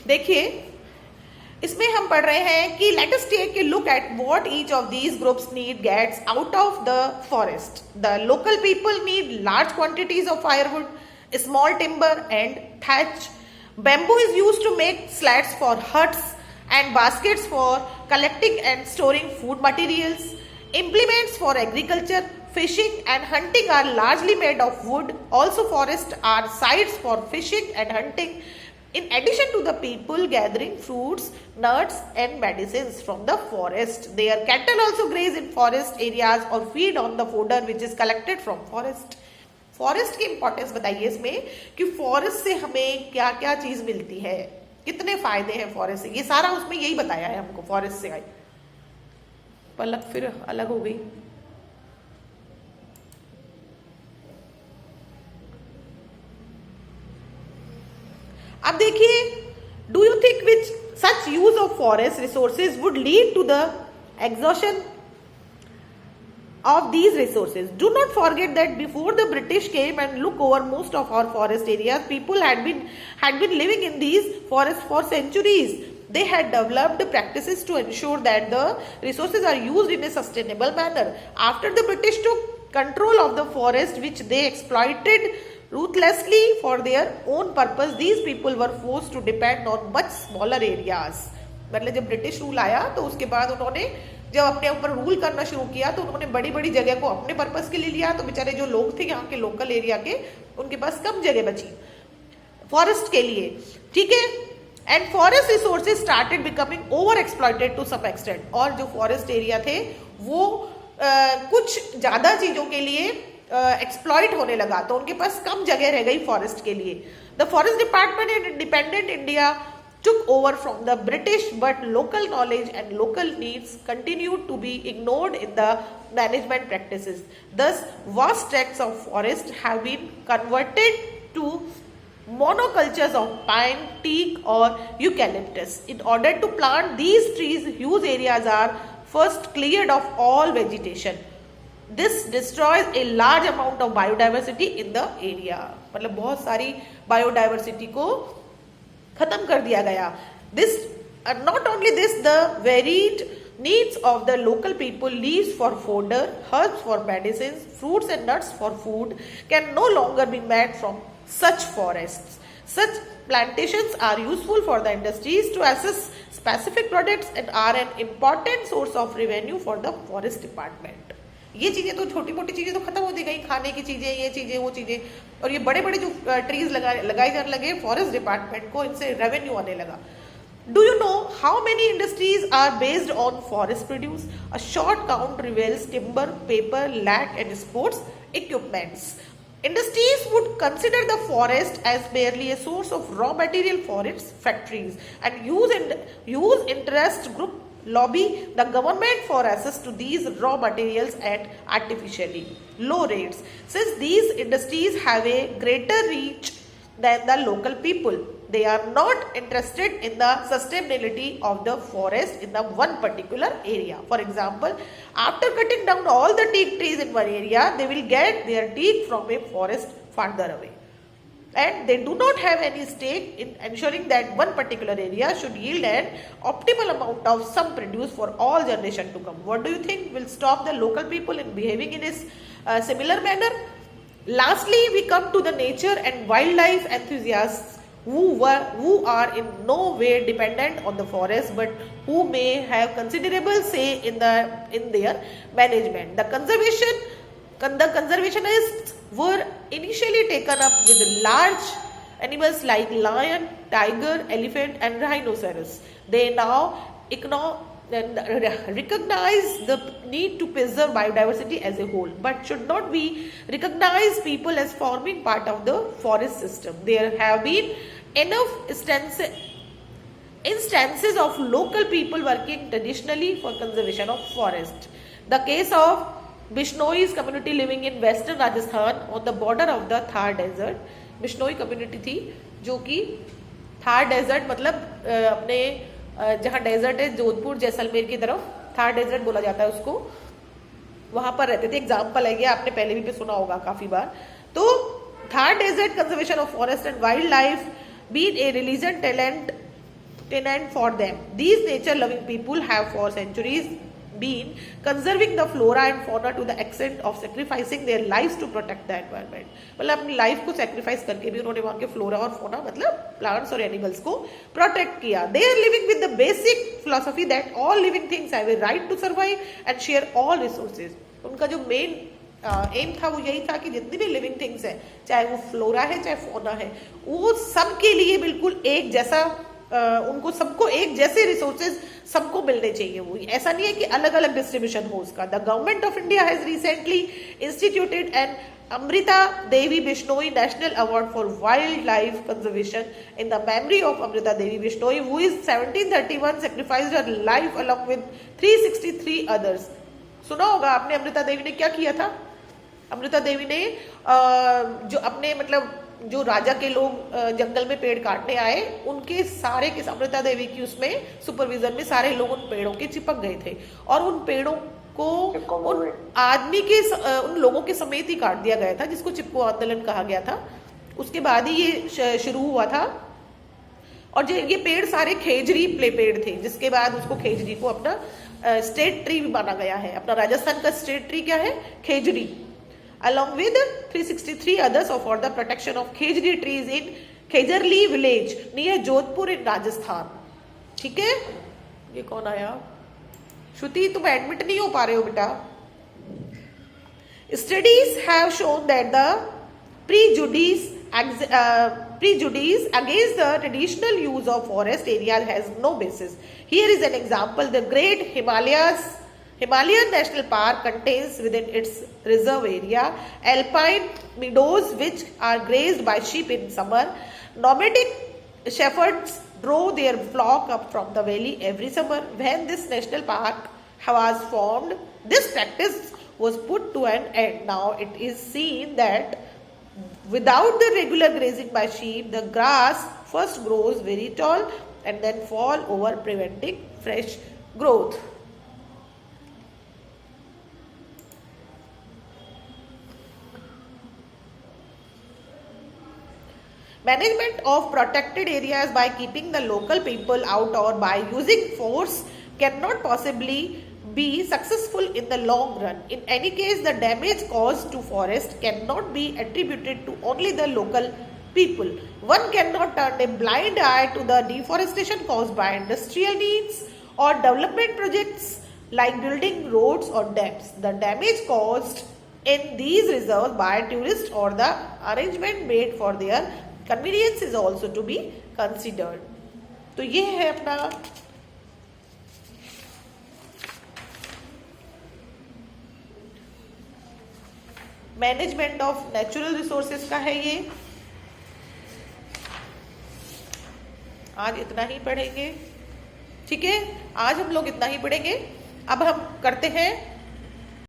देखिए, इसमें हम पढ़ रहे हैं कि let us take a look at what each of these groups need gets out of the forest. The local people need large quantities of firewood, small timber and thatch. Bamboo is used to make slats for huts and baskets for collecting and storing food materials. Implements for agriculture, fishing and hunting are largely made of wood. Also, forests are sites for fishing and hunting. In addition to the people gathering fruits, nuts and medicines from the forest, their cattle also graze in forest areas or feed on the fodder which is collected from forest. Forest की importance बताइए इसमें कि forest से हमें क्या क्या चीज मिलती है, कितने फायदे हैं फॉरेस्ट से, ये सारा उसमें यही बताया है हमको फॉरेस्ट से। आई पलक फिर अलग हो गई। अब देखिए, do you think which such use of forest resources would lead to the exhaustion of these resources? Do not forget that before the British came and look over most of our forest areas, people had been living in these forests for centuries. They had developed practices to ensure that the resources are used in a sustainable manner. After the British took control of the forest, which they exploited ruthlessly for their own purpose, these people were forced to depend on much smaller areas. मतलब जब British rule आया तो उसके बाद उन्होंने जब अपने ऊपर रूल करना शुरू किया तो उन्होंने बड़ी बड़ी जगह को अपने पर्पस के लिए लिया, तो बेचारे जो लोग थे यहाँ के लोकल एरिया के, उनके पास कम जगह बची फॉरेस्ट के लिए, ठीक है। And forest resources started becoming over exploited to some extent, और जो फॉरेस्ट एरिया थे वो कुछ ज्यादा चीजों के लिए एक्सप्लॉइट होने लगा, तो उनके पास कम जगह रह गई फॉरेस्ट के लिए। The forest department in independent India took over from the British, but local knowledge and local needs continued to be ignored in the management practices. Thus, vast tracts of forest have been converted to monocultures of pine, teak or eucalyptus. In order to plant these trees, huge areas are first cleared of all vegetation. This destroys a large amount of biodiversity in the area. मतलब बहुत सारी biodiversity को खत्म कर दिया गया। This not only this, the varied needs of the local people, leaves for fodder, herbs for medicines, fruits and nuts for food, can no longer be made from such forests. Such plantations are useful for the industries to access specific products and are an important source of revenue for the forest department. ये चीजें तो छोटी मोटी चीजें तो खत्म होती गई, खाने की चीजें, ये चीजें, वो चीजें, और ये बड़े बड़े जो ट्रीज लगाए जाने लगे फॉरेस्ट डिपार्टमेंट को, इनसे रेवेन्यू आने लगा। Do you know how many industries are based on forest produce? A short count reveals timber, paper, lac and sports equipments. Industries would consider the forest as merely a source of raw material for its factories and use interest group lobby the government for access to these raw materials at artificially low rates. Since these industries have a greater reach than the local people, they are not interested in the sustainability of the forest in the one particular area. For example, after cutting down all the teak trees in one area, they will get their teak from a forest farther away, and they do not have any stake in ensuring that one particular area should yield an optimal amount of some produce for all generation to come. What do you think will stop the local people in behaving in a similar manner? Lastly, we come to the nature and wildlife enthusiasts who are in no way dependent on the forest, but who may have considerable say in their management. The conservationists were initially taken up with large animals like lion, tiger, elephant and rhinoceros. They now recognize the need to preserve biodiversity as a whole, but should not be recognize people as forming part of the forest system. There have been enough instances of local people working traditionally for conservation of forest. The case of Bishnoi's community living in western Rajasthan on the border of the Thar desert. Bishnoi community थी जो कि Thar desert, मतलब अपने जहाँ desert है जोधपुर जैसलमेर की तरफ, Thar desert बोला जाता है उसको, वहां पर रहते थे। एग्जाम्पल है, आपने पहले भी सुना होगा काफी बार। तो Thar desert conservation of forest and wild life been a religion tenant for them. These nature-loving people have for centuries been conserving the flora and fauna to the extent of sacrificing their lives to protect the environment. मतलब अपनी life को sacrifice करके भी उन्होंने वहां के flora और फोना मतलब प्लांट्स और एनिमल्स को प्रोटेक्ट किया. They are living with the basic philosophy that all living things have a right to survive and share all resources. उनका जो मेन एम था वो यही था कि जितनी भी लिविंग थिंग्स है, चाहे वो फ्लोरा है चाहे फोना है, वो सबके लिए बिल्कुल एक जैसा उनको सबको एक जैसे रिसोर्सेज सबको मिलने चाहिए. वो ऐसा नहीं है कि अलग अलग डिस्ट्रीब्यूशन हो उसका. The government of India has recently instituted an Amrita Devi Bishnoi national award for wild life conservation in the memory of Amrita Devi Bishnoi who is 1731 sacrificed her life along with 363 others. सुना होगा आपने अमृता देवी ने क्या किया था. अमृता देवी ने जो अपने मतलब जो राजा के लोग जंगल में पेड़ काटने आए, उनके सारे के अमृता देवी की उसमें सुपरविजन में सारे लोग उन पेड़ों के चिपक गए थे और उन पेड़ों को उन आदमी के उन लोगों के समेत ही काट दिया गया था, जिसको चिपको आंदोलन कहा गया था. उसके बाद ही ये शुरू हुआ था. और ये पेड़ सारे खेजड़ी पेड़ थे, जिसके बाद उसको खेजड़ी को अपना स्टेट ट्री भी माना गया है. अपना राजस्थान का स्टेट ट्री क्या है? खेजड़ी. Along with 363 others for the protection of Khejri trees in Khejarli village near Jodhpur in Rajasthan. ठीक है. ये कौन आया? श्रुति, तुम एडमिट नहीं हो पा रहे हो बेटा. Studies have shown that the prejudice against the traditional use of forest areas has no basis. Here is an example. The Great Himalayan National Park contains within its reserve area alpine meadows which are grazed by sheep in summer. Nomadic shepherds drove their flock up from the valley every summer. When this national park was formed, this practice was put to an end. Now it is seen that without the regular grazing by sheep, the grass first grows very tall and then fall over, preventing fresh growth. Management of protected areas by keeping the local people out or by using force cannot possibly be successful in the long run. In any case, the damage caused to forest cannot be attributed to only the local people. One cannot turn a blind eye to the deforestation caused by industrial needs or development projects like building roads or dams. The damage caused in these reserves by tourists or the arrangement made for their convenience is also to be considered. तो ये है अपना management of natural resources का है. ये आज इतना ही पढ़ेंगे. ठीक है, आज हम लोग इतना ही पढ़ेंगे. अब हम करते हैं